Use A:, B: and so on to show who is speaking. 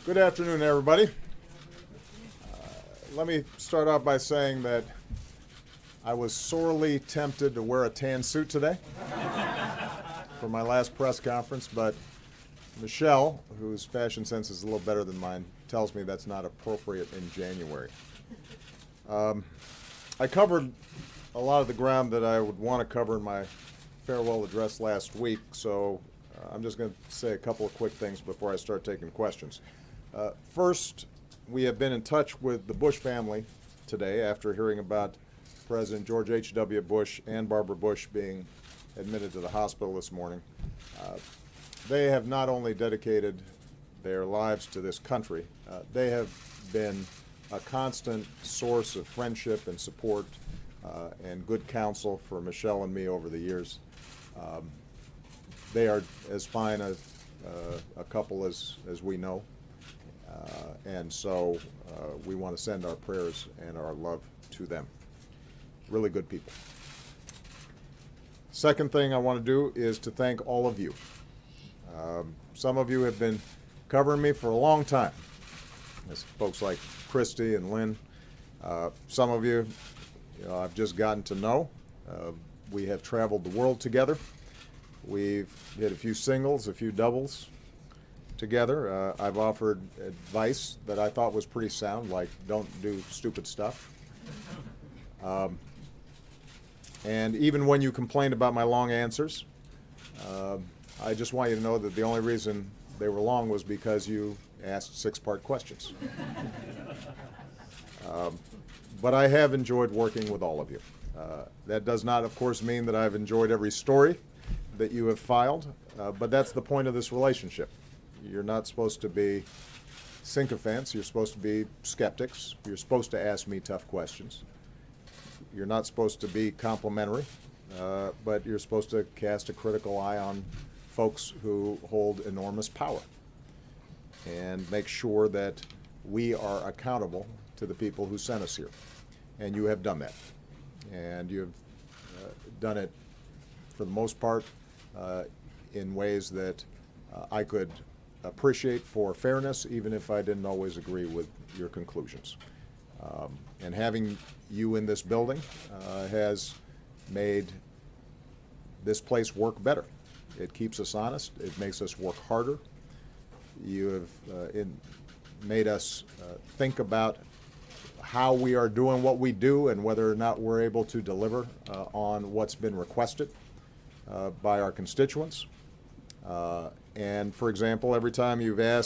A: Good afternoon, everybody. Let me start off by saying that I was sorely tempted to wear a tan suit today for my last press conference, but Michelle, whose fashion sense is a little better than mine, tells me that's not appropriate in January. I covered a lot of the ground that I would want to cover in my farewell address last week, so I'm just going to say a couple of quick things before I start taking questions. First, we have been in touch with the Bush family today after hearing about President George H.W. Bush and Barbara Bush being admitted to the hospital this morning. They have not only dedicated their lives to this country, they have been a constant source of friendship and support and good counsel for Michelle and me over the years. They are as fine a couple as we know. And so we want to send our prayers and our love to them. Really good people. Second thing I want to do is to thank all of you. Some of you have been covering me for a long time. There's folks like Christy and Lynn. Some of you, I've just gotten to know. We have traveled the world together. We've hit a few singles, a few doubles together. I've offered advice that I thought was pretty sound, like don't do stupid stuff. And even when you complained about my long answers, I just want you to know that the only reason they were long was because you asked six-part questions. But I have enjoyed working with all of you. That does not, of course, mean that I've enjoyed every story that you have filed, but that's the point of this relationship. You're not supposed to be sycophants. You're supposed to be skeptics. You're supposed to ask me tough questions. You're not supposed to be complimentary, but you're supposed to cast a critical eye on folks who hold enormous power and make sure that we are accountable to the people who sent us here. And you have done that. And you've done it, for the most part, in ways that I could appreciate for fairness, even if I didn't always agree with your conclusions. And having you in this building has made this place work better. It keeps us honest. It makes us work harder. You have made us think about how we are doing what we do and whether or not we're able to deliver on what's been requested by our constituents. And for example, every time you've asked